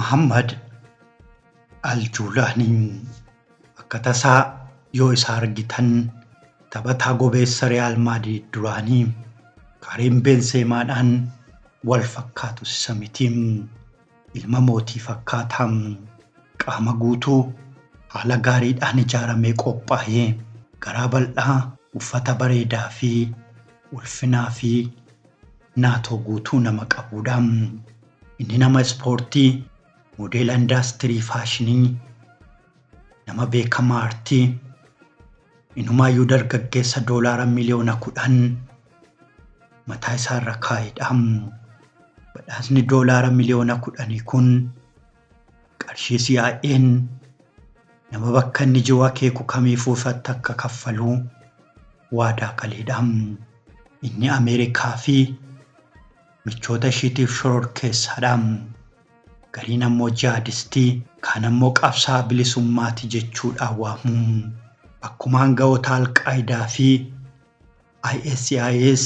Muhammad Al-Juulaaniin akka tasaa yoo isa argitan taphataa gobeessa Real Madrid duraanii Karim Benzemaadhaan wal fakkaatu isa miti. Ilma mootii fakkaataa qaama guutuu haala gaariidhaan ijaaramee qophaa'ee garaa bal'aa uffata bareedaa fi ulfinaa fi naatoo guutuu nama qabudha. Inni nama ispoortii moodela indaastirii faashinii nama beekamaa artii inumaayyuu dargaggeessa doolaara miliyoona 10 mataa isaarra kaa'edha. Badhaasni doolaara miliyoona 10 kun qarshii siyaa'een nama bakka inni jiru akeeku kamiifuu ifatti akka kaffaluu waadaa galeedha. Inni Ameerikaa fi michoota ishiitiif shororkeessaadha. Gariin ammoo jihaadistii kaan ammoo qabsaa'aa bilisummaati jechuudhaan waamu. Akkuma hangafoota Al-Qaayidaa fi ISIS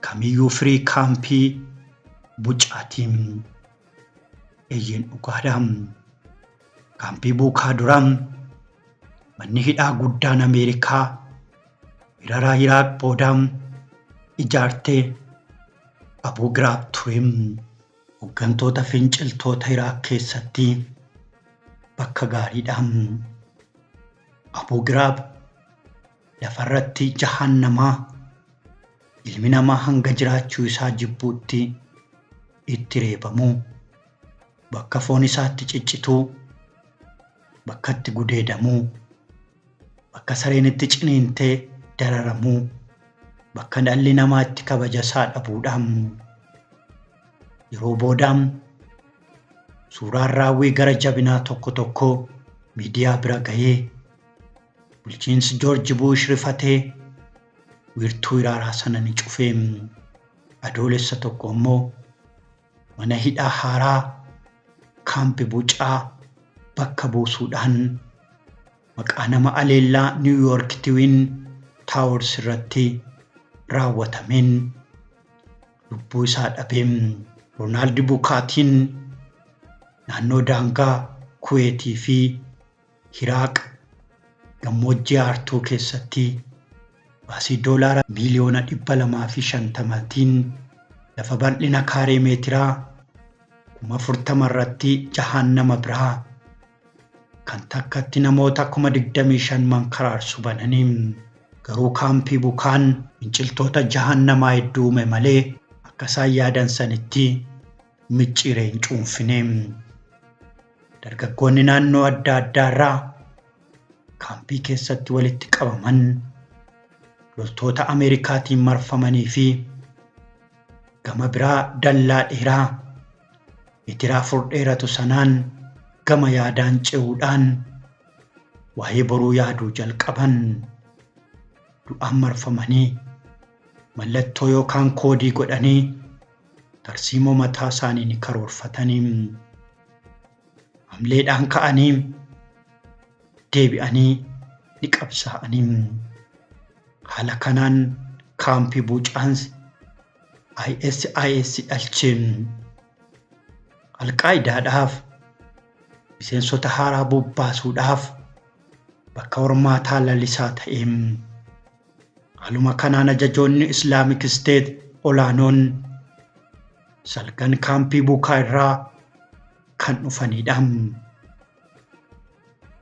kamiyyuu firii kaampii bucaatiin eeyyeen dhugaadha. Kaampii buukaa duraan manni hidhaa guddaan Ameerikaa hiraraa Iraaq boodaan ijaartee Abu Ghraib ture. Hooggantoota finciltoota Iraaq keessatti bakka gaariidha. Abu Ghraib lafarratti jahannamaa ilmi namaa hanga jiraachuu isaa jibbuutti itti reebamu, bakka foon isaatti ciccituu, bakka itti gudeedamuu, bakka sareen itti ciniintee dararamuu, bakka dhalli namaa itti kabaja isaa dhabuudha. Yeroo boodaan suuraan raawwii gara jabinaa tokko miidiyaa bira gahee bulchiinsi George Bush rifatee wiirtuu iraaraa sana ni cufee. Adoolessa tokko immoo mana hidhaa haaraa kaampii bucaa bakka buusuudhaan maqaa nama aleellaa New York Twin Towers irratti raawwatameen lubbuu isaa dhabee. Ronald Bukaatiin naannoo daangaa Kuweetii fi Iraaq gammoojjii Artuu keessatti baasii doolaara miliyoona 250tiin lafa bal'ina kaaree meetiraa 40,000 irratti jahannama biraa kan takkatti namoota 25,000 mankaraarsu bananii. Garuu kaampii bukaan finciltoota jahannamaa hedduu uume malee akka isaan yaadan sanitti micciiree hin cuunfine. Dargaggoonni naannoo adda addaa irraa kaampii keessatti walitti qabaman loltoota Ameerikaatiin marfamanii fi gama biraa dallaa dheeraa meetira 4 dheeratu sanaan gama yaadaan ce'uudhaan waa'ee boruu yaaduu jalqaban. Du'aan marfamanii mallattoo yookaan koodii godhanii tarsiimoo mataa isaanii ni karoorfatanii. Hamleedhaan ka'anii deebi'anii ni qabsaa'anii. Haala kanaan kaampii buucaan ISIS dhalchee Al-Qaayidaadhaaf miseensota haaraa bobbaasuudhaaf bakka hormaataa lalisaa ta'e. Haaluma kanaan ajajoonni Islaamic State olaanoon salgan kaampii buukaa irraa kan dhufanidha.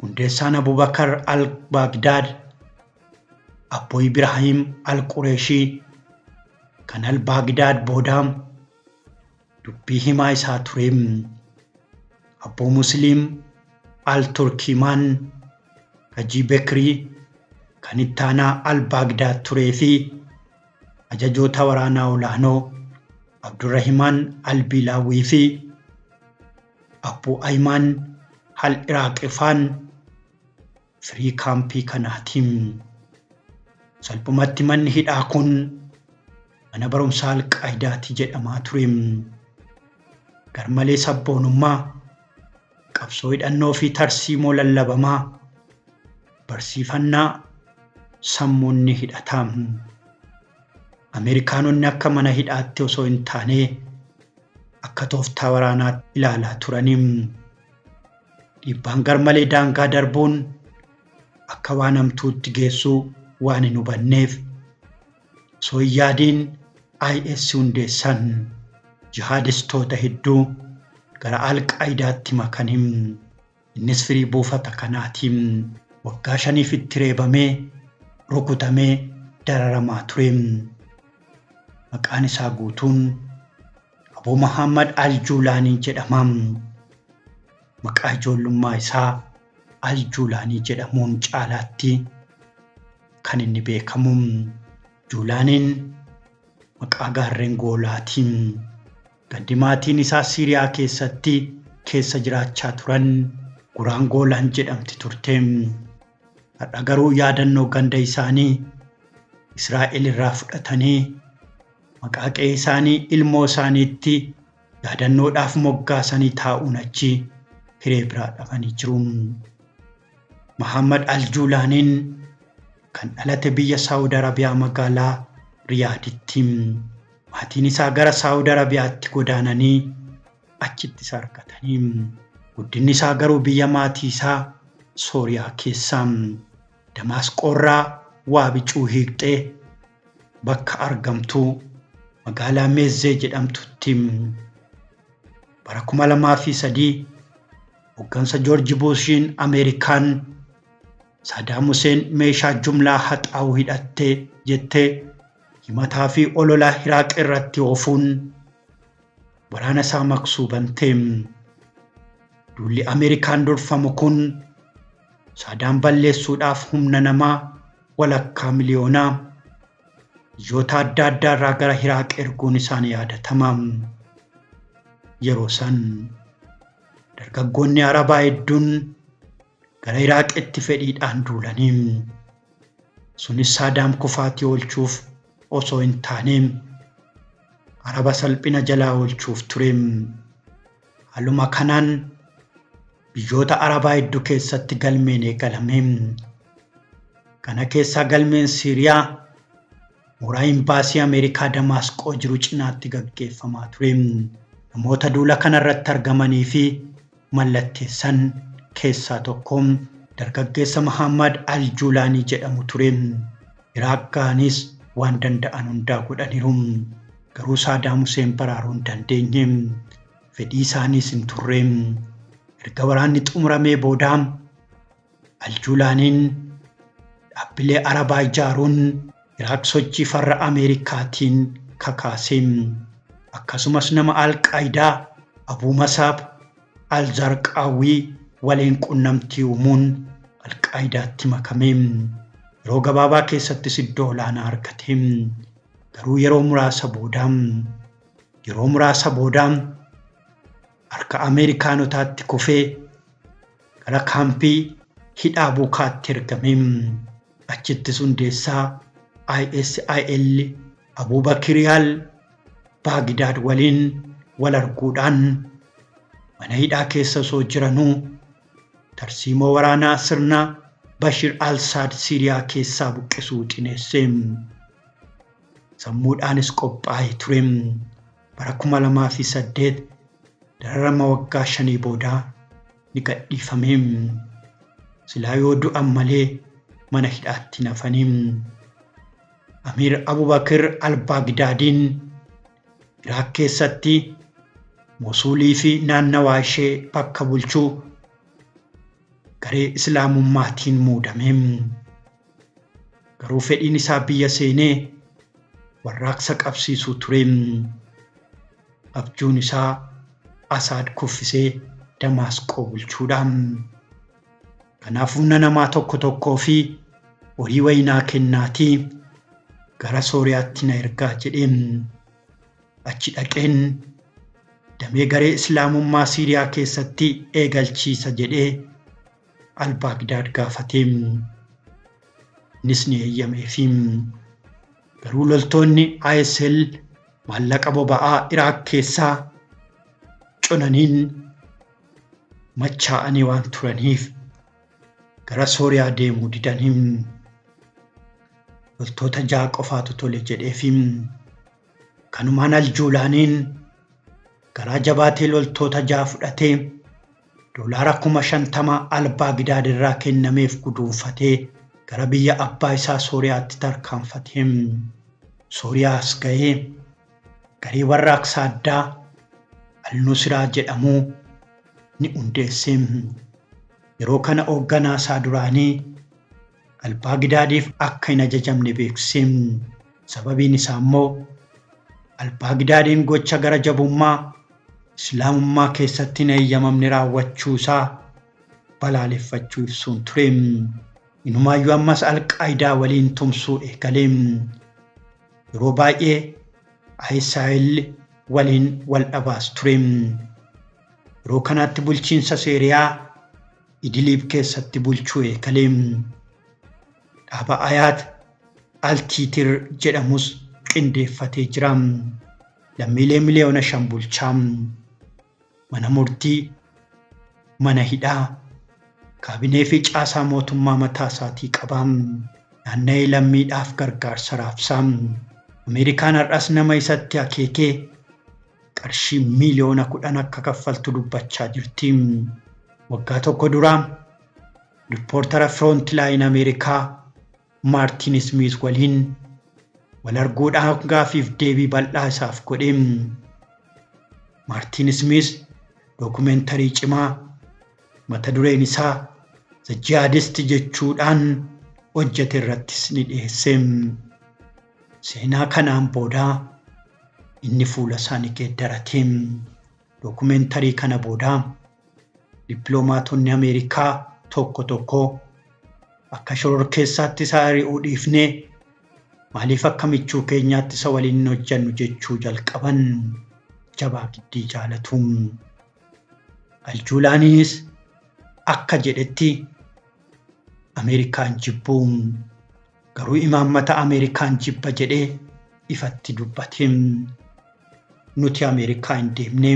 Hundeessaan Abubakar al-Baagdaad Abbo Ibrahim al-Qureeshii kan al-Baagdaad booda dubbii himaa isaa ture. Abbo Musliim al-Turkimaan Hajii Bekrii kan ittaanaa al-Baagdaad turee fi ajajoota waraanaa olaanoo Abdurrahimaan al-Bilaawii fi Abbo Aymaan al-Iraaqifaan firii kaampii kanaatiin. Salphumatti manni hidhaa kun mana barumsaa Al-Qaayidaati jedhamaa ture. Garmalee sabboonummaa, qabsoo hidhannoo fi tarsiimoo lallabamaa, barsiifannaa sammuunni hidhataa. Ameerikaanonni akka mana hidhaatti osoo hin taane akka tooftaa waraanaatti ilaalaa turaniim. Dhiibbaan garmalee daangaa darbuun akka waan hamtuutti geessuu waan hin hubanneef osoo hin yaadiin IS hundeessan jihaadistoota hedduu gara Al-Qaayidaatti makaniim. Innis firii buufata kanaatiin waggaa 5 itti reebamee rukutamee dararamaa tureem. Maqaan isaa guutuun Abu Muhammad Al-Juulaanii jedhama. Maqaa ijoollummaa isaa Al-Juulaanii jedhamuun caalaatti kan inni beekamu. Juulaaniin maqaa gaarreen goolaatiin gandi maatiin isaa Siiriyaa keessatti keessa jiraachaa turan Guraan Goolaan jedhamti turte. Har'a garuu yaadannoo ganda isaanii Israa'el irraa fudhatanii maqaa qe'ee isaanii ilmoo isaaniitti yaadannoodhaaf moggaasanii taa'uun achi hiree biraa dhabanii jiru. Muhammad Al-Juulaaniin kan dhalate biyya Saawud Arabiyaa magaalaa Riyaaditti. Maatiin isaa gara Saawud Arabiyaatti godaananii achitti isa argatanii. Guddinni isaa garuu biyya maatii isaa Sooriyaa keessaa Damaasqoorraa waa bicuu hiiqxee bakka argamtu magaalaa Meezzee jedhamtutti. Bara 2003 hoggansa Joorji Buushiin Ameerikaan Saadaam Huseen meeshaa jumlaa haxaa'uu hidhattee jettee himataa fi ololaa Iraaq irratti oofuun waraana isaa maqsuu bantee. Duulli Ameerikaan durfamu kun Saadaam balleessuudhaaf humna namaa walakkaa miliyoonaa biyyoota adda addaa irraa gara Iraaq erguun isaan yaadatama. Yeroo san dargaggoonni Arabaa hedduun gara Iraaqitti fedhiidhaan duulanii. Sunis Saadaam kufaatii oolchuuf osoo hin taane Araba salphina jalaa oolchuuf ture. Haaluma kanaan biyyoota Arabaa hedduu keessatti galmeen eegalame. Kana keessaa galmeen Siiriyaa mooraa imbaasii Ameerikaa Damaasqoo jiru cinaatti gaggeeffamaa ture. Namoota duula kanarratti argamanii fi mallatteessan keessaa tokko dargaggeessa Muhammad Al-Juulaanii jedhamu ture. Iraaq ga'anis waan danda'an hundaa godhaniiru. Garuu Saadaam Huseen baraaruu hin dandeenye. Fedhii isaaniis hin turre. Erga waraanni xumuramee booda Al-Juulaaniin dhaabbilee Arabaa ijaaruun Iraaq sochii farra Ameerikaatiin kakaase. Akkasumas nama Al-Qaayidaa Abuu Masaab Al-Zarqaawii waliin qunnamtii uumuun Al-Qaayidaatti makame. Yeroo gabaabaa keessattis iddoo olaanaa argate. Garuu yeroo muraasa booda harka Ameerikaanotaatti kufee gara kaampii hidhaa buukaatti ergame. Achittis hundeessaa ISIL Abuu Bakir Al-Baagdaad waliin wal arguudhaan mana hidhaa keessa osoo jiranuu tarsiimoo waraanaa sirna Bashir al-Assad Siiriyaa keessaa buqqisuu xineesse. Sammuudhaanis qophaa'ee ture. Bara 2008 dararama waggaa 5 booda ni gadhiifame. Silaa yoo du'an malee mana hidhaatti nafanii. Amiir Abuu Bakir Al-Baagdaadiin Iraaq keessatti Mosuulii fi naannawaa ishee bakka bulchuu garee Islaamummaatiin muudame. Garuu fedhiin isaa biyya seenee warraaqsa qabsiisuu ture. Abjuun isaa Asaad kuffisee Damaasqoo bulchuudhaan. Kanaaf humna namaa tokkoo fi horii wayinaa kennaatii gara Sooriyaatti na ergaa jedheen. Achi dhaqeen damee garee Islaamummaa Siiriyaa keessatti eegalchiisa jedhee Al-Baagdaad gaafate. Innis ni eeyyameefi. Garuu loltoonni ISIL maallaqa boba'aa Iraaq keessaa cunaniin machaa'anii waan turaniif gara Sooriyaa deemuu didanii. Loltoota 6 qofaatu tole jedheefi. Kanumaan Al-Juulaaniin garaa jabaatee loltoota 6 fudhatee doolaara 50,000 albaa gidaad irraa kennameef guduunfatee gara biyya abbaa isaa Sooriyaatti tarkaanfatee Sooriyaas ga'ee garee warraaqsaa addaa Al-Nusraa jedhamu ni hundeesse. Yeroo kana hoogganaa isaa duraanii albaa gidaadiif akka hin ajajamne beeksise. Sababiin isaa immoo albaa gidaadiin gocha gara jabummaa Islaamummaa keessatti hin eeyyamamne raawwachuu isaa balaaleffachuu ibsuun ture. Inumaayyuu ammas Alqaayidaa waliin tumsuu eegale. Yeroo baay'ee ISIL waliin wal dhabaas ture. Yeroo kanatti bulchiinsa Siiriyaa Idiliib keessatti bulchuu eegale. Dhaaba Ayaat Altiitir jedhamus qindeeffatee jira. Lammiilee miliyoona 5 bulchaa. Mana murtii, mana hidhaa, kaabinee fi caasaa mootummaa mataa isaatii qaba. Naanna'ee lammiidhaaf gargaarsa raabsaa. Ameerikaan har'as nama isatti akeekee qarshii miliyoona 10 akka kaffaltu dubbachaa jirti. Waggaa tokko dura riippoortara Frontline Ameerikaa Maartin Smith waliin wal arguudhaan gaafiif deebii bal'aa isaaf godhe. Maartin Smith dokumeentarii cimaa mata dureen isaa The Jihadist jechuudhaan hojjete irrattis ni dhiyeesse. Seenaa kanaan booda inni fuula isaa ni geeddarate. Dokumeentarii kana booda dippiloomaatonni Ameerikaa tokko akka shororkeessaatti isaa ari'uu dhiifnee maaliif akka michuu keenyaatti isa waliin hojjannu jechuu jalqaban. Jabaa giddii jaalatu. Aljuulaanis akka jedhetti Ameerikaan jibbuu garuu imaammata Ameerikaan jibba jedhee ifatti dubbate. Nuti Ameerikaa hin deemne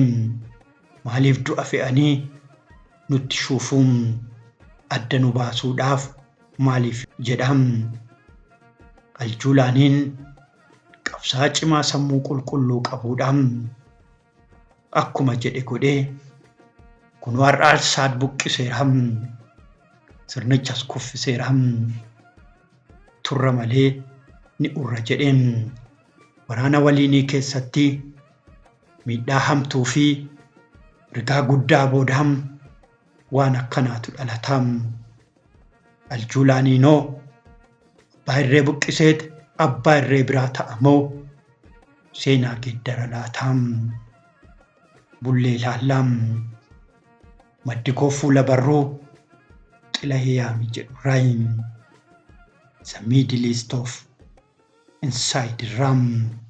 maaliif du'a fe'anii nutti shuufuun adda nu baasuudhaaf maaliif jedham. Aljuulaaniin qabsaa cimaa sammuu qulqulluu qabuudhaan akkuma jedhe godhee kun warra Al-Saad buqqiseera. Sirnichas kuffiseera. Turra malee ni urra jedheen. Waraana waliinii keessatti miidhaa hamtuu fi rigaa guddaa boodaan waan akkanaatu dhalata. Aljuulaaniinoo abbaa irree buqqiseet abbaa irree biraa ta'a moo seenaa geeddara laata? Bullee ilaallam. Maddi koo fuula barruu Xilahee Yaamii jedhu raayim. The Middle East of Inside Ram.